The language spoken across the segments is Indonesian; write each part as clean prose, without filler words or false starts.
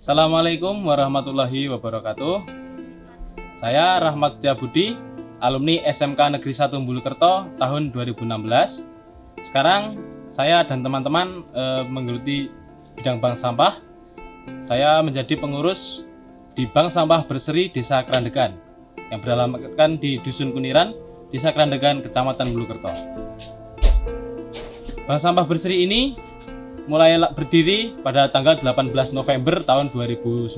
Assalamualaikum warahmatullahi wabarakatuh. Saya Rahmat Setiabudi, alumni SMK Negeri 1 Bulukerto tahun 2016. Sekarang saya dan teman-teman menggeluti bidang bank sampah. Saya menjadi pengurus di Bank Sampah Berseri Desa Kerandegan yang beralamatkan di Dusun Kuniran, Desa Kerandegan, Kecamatan Bulukerto. Bank Sampah Berseri ini mulai berdiri pada tanggal 18 November tahun 2019.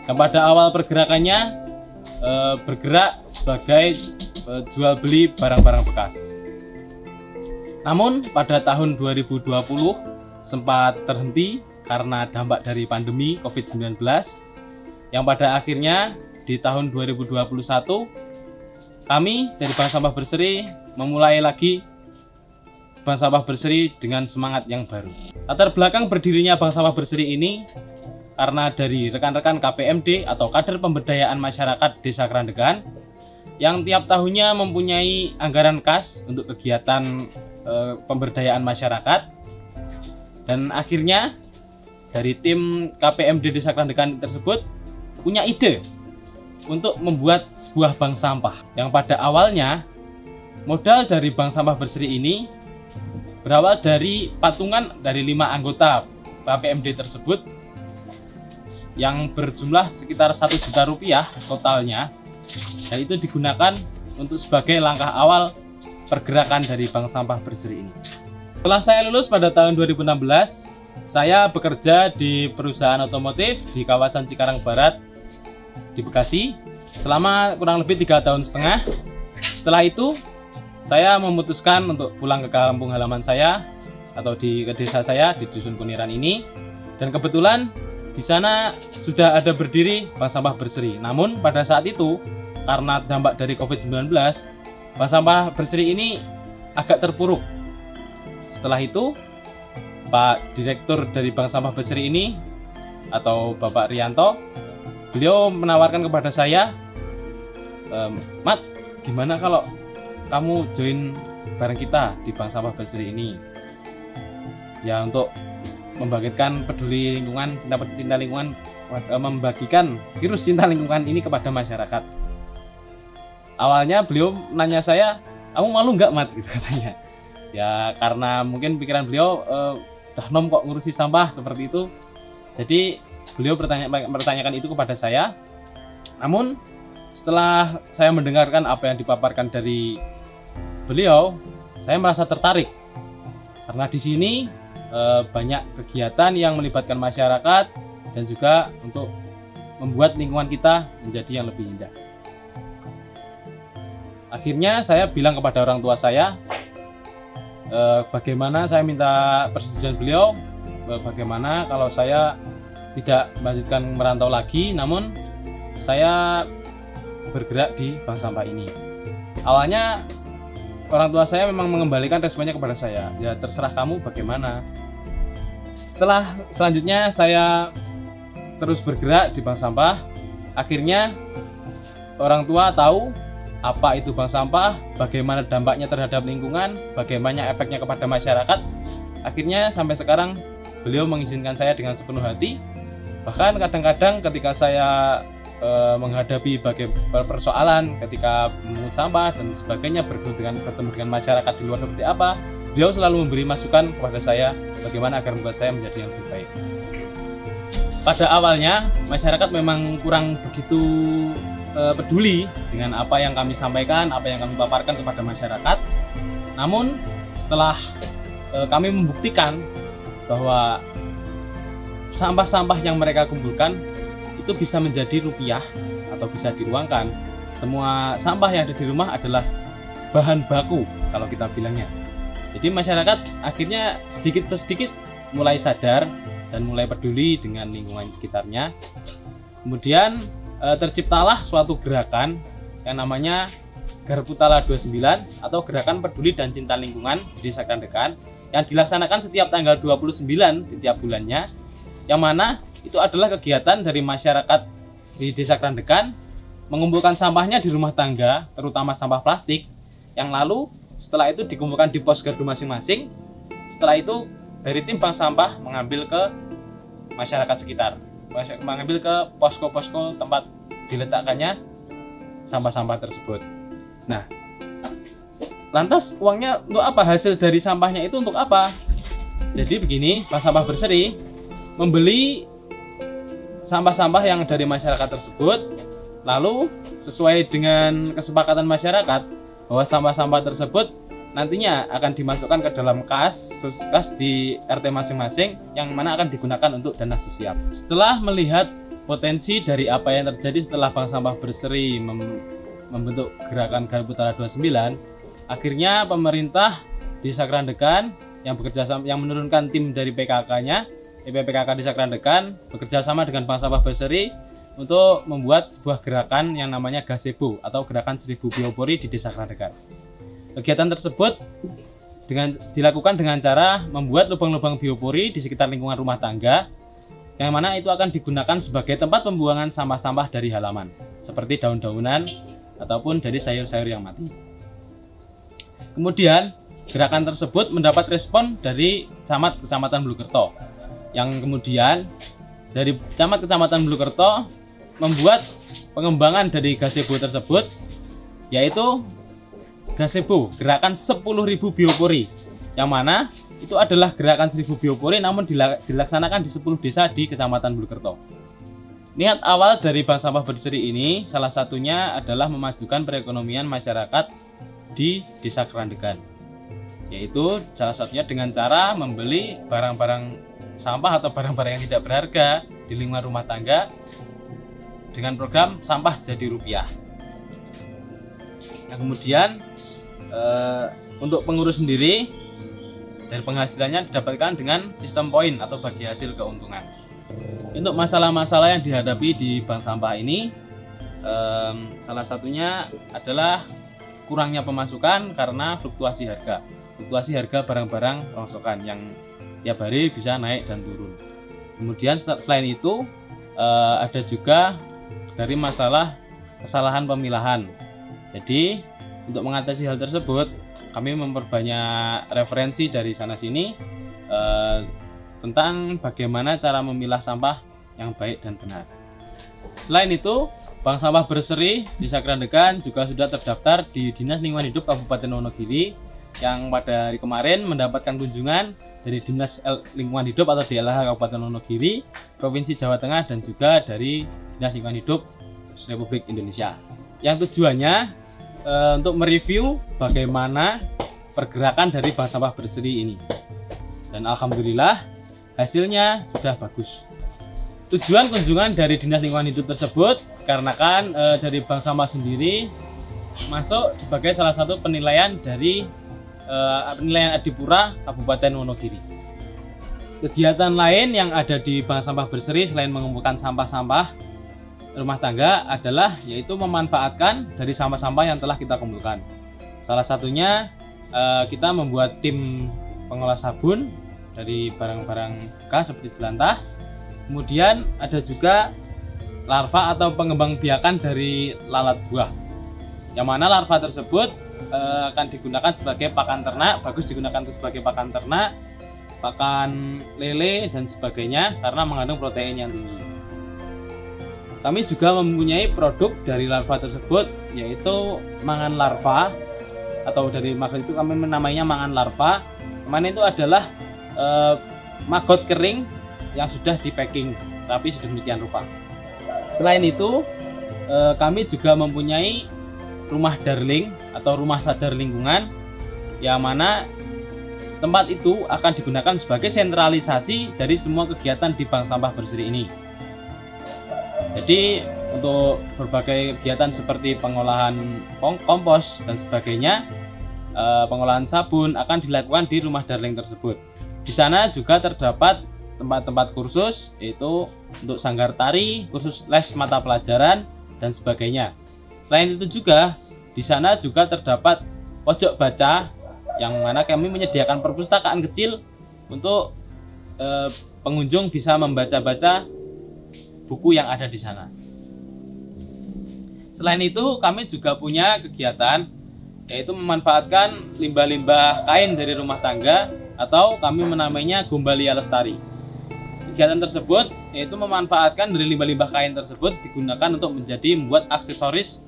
Dan pada awal pergerakannya bergerak sebagai jual beli barang-barang bekas. Namun pada tahun 2020 sempat terhenti karena dampak dari pandemi COVID-19, yang pada akhirnya di tahun 2021 kami dari Bank Sampah Berseri memulai lagi Bank Sampah Berseri dengan semangat yang baru. Latar belakang berdirinya Bank Sampah Berseri ini karena dari rekan-rekan KPMD atau Kader Pemberdayaan Masyarakat Desa Kerandegan yang tiap tahunnya mempunyai anggaran kas untuk kegiatan pemberdayaan masyarakat, dan akhirnya dari tim KPMD Desa Kerandegan tersebut punya ide untuk membuat sebuah bank sampah yang pada awalnya modal dari Bank Sampah Berseri ini berawal dari patungan dari 5 anggota KPMD tersebut yang berjumlah sekitar 1 juta rupiah totalnya, dan itu digunakan untuk sebagai langkah awal pergerakan dari Bank Sampah Berseri ini. Setelah saya lulus pada tahun 2016, saya bekerja di perusahaan otomotif di kawasan Cikarang Barat di Bekasi selama kurang lebih 3,5 tahun. Setelah itu saya memutuskan untuk pulang ke kampung halaman saya atau ke desa saya di Dusun Kuniran ini, dan kebetulan di sana sudah ada berdiri Bank Sampah Berseri. Namun pada saat itu karena dampak dari COVID-19, Bank Sampah Berseri ini agak terpuruk. Setelah itu Pak Direktur dari Bank Sampah Berseri ini atau Bapak Rianto, beliau menawarkan kepada saya, "Mat, gimana kalau kamu join bareng kita di Bank Sampah Berseri ini, ya untuk membangkitkan peduli lingkungan, cinta lingkungan, membagikan virus cinta lingkungan ini kepada masyarakat." Awalnya beliau nanya saya, "Kamu malu nggak, Mat?" gitu katanya. Ya karena mungkin pikiran beliau dah nom kok ngurusi sampah seperti itu. Jadi beliau bertanyakan itu kepada saya. Namun setelah saya mendengarkan apa yang dipaparkan dari beliau, saya merasa tertarik karena di sini banyak kegiatan yang melibatkan masyarakat dan juga untuk membuat lingkungan kita menjadi yang lebih indah. Akhirnya saya bilang kepada orang tua saya, bagaimana saya minta persetujuan beliau, bagaimana kalau saya tidak melanjutkan merantau lagi, namun saya bergerak di bank sampah ini. Awalnya orang tua saya memang mengembalikan responnya kepada saya, ya terserah kamu bagaimana. Selanjutnya saya terus bergerak di bank sampah. Akhirnya orang tua tahu apa itu bank sampah, bagaimana dampaknya terhadap lingkungan, bagaimana efeknya kepada masyarakat. Akhirnya sampai sekarang beliau mengizinkan saya dengan sepenuh hati. Bahkan kadang-kadang ketika saya menghadapi persoalan ketika memungut sampah dan sebagainya, bertemu dengan masyarakat di luar seperti apa, beliau selalu memberi masukan kepada saya bagaimana agar membuat saya menjadi yang lebih baik. Pada awalnya masyarakat memang kurang begitu peduli dengan apa yang kami sampaikan, apa yang kami paparkan kepada masyarakat. Namun setelah kami membuktikan bahwa sampah-sampah yang mereka kumpulkan itu bisa menjadi rupiah atau bisa diuangkan. Semua sampah yang ada di rumah adalah bahan baku kalau kita bilangnya. Jadi masyarakat akhirnya sedikit per sedikit mulai sadar dan mulai peduli dengan lingkungan sekitarnya. Kemudian terciptalah suatu gerakan yang namanya Garputala 29 atau Gerakan Peduli dan Cinta Lingkungan di Desa Kerandegan, yang dilaksanakan setiap tanggal 29 di tiap bulannya, yang mana itu adalah kegiatan dari masyarakat di Desa Kerandegan mengumpulkan sampahnya di rumah tangga, terutama sampah plastik yang lalu. Setelah itu dikumpulkan di pos gardu masing-masing. Setelah itu dari tim bank sampah mengambil ke masyarakat sekitar, mengambil ke posko-posko tempat diletakkannya sampah-sampah tersebut. Nah, lantas uangnya untuk apa? Hasil dari sampahnya itu untuk apa? Jadi begini, bank sampah berseri membeli sampah-sampah yang dari masyarakat tersebut, lalu sesuai dengan kesepakatan masyarakat bahwa sampah-sampah tersebut nantinya akan dimasukkan ke dalam kas di RT masing-masing yang mana akan digunakan untuk dana sosial. Setelah melihat potensi dari apa yang terjadi setelah bank sampah berseri membentuk gerakan Garpu Utara 29, akhirnya pemerintah Desa Kerandekan yang bekerja sama, yang menurunkan tim dari PKK-nya, PKK Desa Kerandekan bekerja sama dengan bank sampah berseri untuk membuat sebuah gerakan yang namanya Gazebo atau Gerakan 1000 Biopori di Desa Kerandekan. Kegiatan tersebut dilakukan dengan cara membuat lubang-lubang biopori di sekitar lingkungan rumah tangga, yang mana itu akan digunakan sebagai tempat pembuangan sampah-sampah dari halaman, seperti daun-daunan ataupun dari sayur-sayur yang mati. Kemudian gerakan tersebut mendapat respon dari camat Kecamatan Bulukerto, yang kemudian dari camat Kecamatan Bulukerto membuat pengembangan dari gazebo tersebut, yaitu Gazebo Gerakan 10.000 Biopori, yang mana itu adalah gerakan 1000 biopori namun dilaksanakan di 10 desa di Kecamatan Bulukerto. Niat awal dari bank sampah berseri ini salah satunya adalah memajukan perekonomian masyarakat di Desa Kerandekan, yaitu salah satunya dengan cara membeli barang-barang sampah atau barang-barang yang tidak berharga di lingkungan rumah tangga dengan program sampah jadi rupiah. Yang kemudian untuk pengurus sendiri dari penghasilannya didapatkan dengan sistem poin atau bagi hasil keuntungan. Untuk masalah-masalah yang dihadapi di bank sampah ini, salah satunya adalah kurangnya pemasukan karena fluktuasi harga barang-barang rongsokan yang tiap hari bisa naik dan turun. Kemudian selain itu ada juga dari masalah kesalahan pemilahan. Jadi untuk mengatasi hal tersebut, kami memperbanyak referensi dari sana-sini tentang bagaimana cara memilah sampah yang baik dan benar. Selain itu, Bank Sampah Berseri Desa Kerandekan juga sudah terdaftar di Dinas Lingkungan Hidup Kabupaten Wonogiri, yang pada hari kemarin mendapatkan kunjungan dari Dinas Lingkungan Hidup atau DLH Kabupaten Wonogiri, Provinsi Jawa Tengah, dan juga dari Dinas Lingkungan Hidup Republik Indonesia. Yang tujuannya untuk mereview bagaimana pergerakan dari Bank Sampah Berseri ini. Dan alhamdulillah hasilnya sudah bagus. Tujuan kunjungan dari Dinas Lingkungan Hidup tersebut karena kan dari Bank Sampah sendiri masuk sebagai salah satu penilaian dari penilaian Adipura Kabupaten Wonogiri. Kegiatan lain yang ada di Bank Sampah Berseri selain mengumpulkan sampah-sampah rumah tangga adalah yaitu memanfaatkan dari sampah-sampah yang telah kita kumpulkan. Salah satunya kita membuat tim pengolah sabun dari barang-barang bekas seperti jelantah. Kemudian ada juga larva atau pengembang biakan dari lalat buah, yang mana larva tersebut akan digunakan sebagai pakan ternak, bagus digunakan sebagai pakan ternak, pakan lele dan sebagainya karena mengandung protein yang tinggi. Kami juga mempunyai produk dari larva tersebut, yaitu mangan larva, atau dari maksud itu kami menamainya mangan larva. Kemarin itu adalah maggot kering yang sudah di packing tapi sedemikian rupa. Selain itu kami juga mempunyai rumah darling atau rumah sadar lingkungan, yang mana tempat itu akan digunakan sebagai sentralisasi dari semua kegiatan di Bank Sampah Berseri ini. Jadi untuk berbagai kegiatan seperti pengolahan kompos dan sebagainya, pengolahan sabun akan dilakukan di rumah darling tersebut. Di sana juga terdapat tempat-tempat kursus, yaitu untuk sanggar tari, kursus les mata pelajaran dan sebagainya. Selain itu juga di sana juga terdapat pojok baca, yang mana kami menyediakan perpustakaan kecil untuk pengunjung bisa membaca-baca buku yang ada di sana. Selain itu, kami juga punya kegiatan yaitu memanfaatkan limbah-limbah kain dari rumah tangga atau kami menamainya Gombalia Lestari. Kegiatan tersebut yaitu memanfaatkan dari limbah-limbah kain tersebut digunakan untuk membuat aksesoris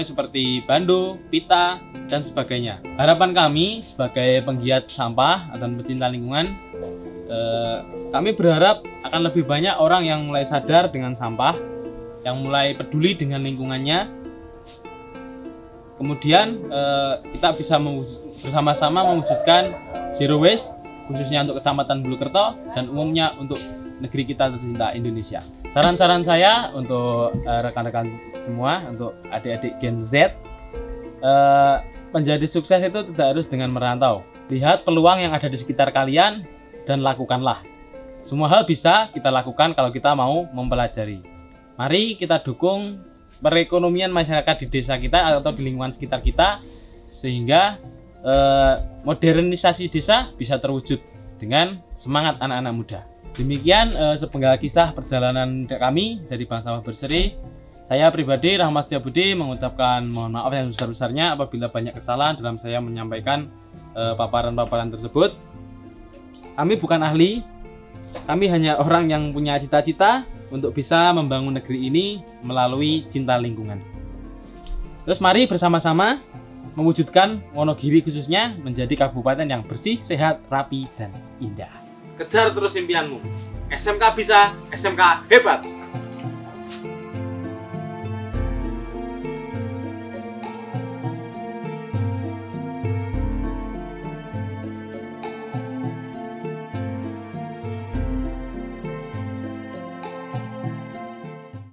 seperti bando, pita, dan sebagainya. Harapan kami sebagai penggiat sampah dan pecinta lingkungan, kami berharap akan lebih banyak orang yang mulai sadar dengan sampah, yang mulai peduli dengan lingkungannya. Kemudian kita bisa bersama-sama mewujudkan zero waste, khususnya untuk Kecamatan Bulukerto dan umumnya untuk negeri kita tercinta Indonesia. Saran-saran saya untuk rekan-rekan semua, untuk adik-adik Gen Z, menjadi sukses itu tidak harus dengan merantau. Lihat peluang yang ada di sekitar kalian dan lakukanlah. Semua hal bisa kita lakukan kalau kita mau mempelajari. Mari kita dukung perekonomian masyarakat di desa kita atau di lingkungan sekitar kita, sehingga modernisasi desa bisa terwujud dengan semangat anak-anak muda. Demikian sepenggal kisah perjalanan kami dari Bank Sampah Berseri. Saya pribadi, Rahmat Setiabudi, mengucapkan mohon maaf yang sebesar-besarnya apabila banyak kesalahan dalam saya menyampaikan paparan-paparan tersebut. Kami bukan ahli, kami hanya orang yang punya cita-cita untuk bisa membangun negeri ini melalui cinta lingkungan. Terus mari bersama-sama mewujudkan Wonogiri khususnya menjadi kabupaten yang bersih, sehat, rapi, dan indah. Kejar terus impianmu. SMK bisa, SMK hebat.